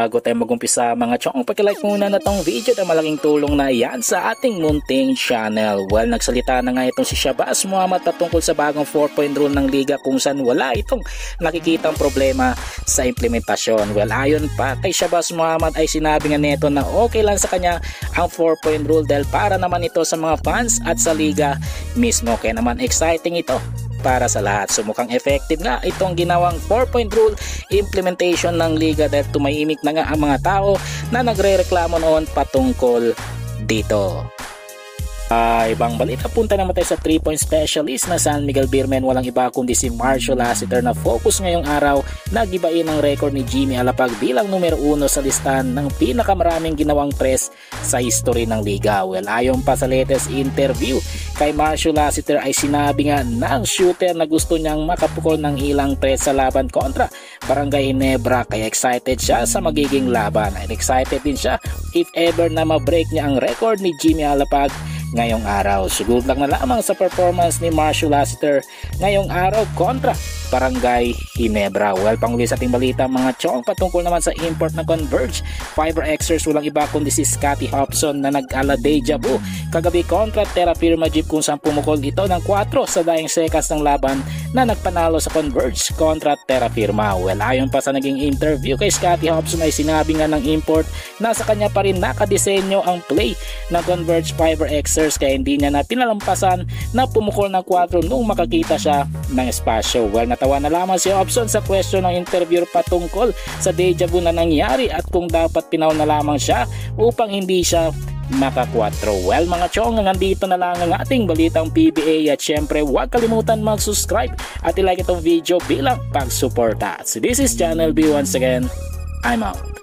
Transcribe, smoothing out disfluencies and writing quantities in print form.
bago tayo mag-umpisa mga chong, paki-like muna na tong video dahil malaking tulong na yan sa ating munting channel. Well, nagsalita na nga itong si Shabazz Muhammad patungkol sa bagong 4-point rule ng liga kung saan wala itong nakikitang problema sa implementasyon. Well, ayon pa kay Shabazz Muhammad ay sinabi nga neto na okay lang sa kanya ang 4-point rule dahil para naman ito sa mga fans at sa liga mismo. Kaya naman exciting ito para sa lahat. So mukhang effective nga itong ginawang 4-point rule implementation ng liga dahil tumahimik na nga ang mga tao na nagre-reklamo noon patungkol dito. Ibang balita, punta naman tayo sa 3-point specialist na San Miguel Beermen. Walang iba kundi si Marcio Lassiter na focus ngayong araw na gibain ang record ni Jimmy Alapag bilang numero 1 sa listahan ng pinakamaraming ginawang press sa history ng liga. Well, ayon pa sa latest interview kay Marcio Lassiter ay sinabi nga ng shooter na gusto niyang makapukol ng ilang press sa laban kontra Barangay Ginebra, kaya excited siya sa magiging laban. And excited din siya if ever na ma-break niya ang record ni Jimmy Alapag ngayong araw. Sugod lang na lamang sa performance ni Marcio Lassiter ngayong araw kontra Barangay Ginebra. Well, panghuli sa ating balita mga chong, patungkol naman sa import ng Converge Fiber Xers, walang iba kundi si Scottie Hobson na nag-ala deja vu kagabi kontra Terra Firma Jeep kung saan pumukol ito ng 4 sa daing sekas ng laban na nagpanalo sa Converge kontra Terra Firma. Well, ayon pa sa naging interview kay Scottie Hobson ay sinabi nga ng import na sa kanya pa rin nakadesenyo ang play ng Converge Fiber Xers kaya hindi niya na pinalampasan na pumukol ng 4 nung makakita siya ng espasyo. Well, natawa na lamang si Hobson sa question ng interviewer patungkol sa deja vu na nangyari at kung dapat pinaw na lamang siya upang hindi siya maka-4. Well mga chong, nandito na lang ang ating balitang PBA at syempre huwag kalimutan mag-subscribe at i-like itong video bilang pag-suporta. So this is Channel B once again. I'm out.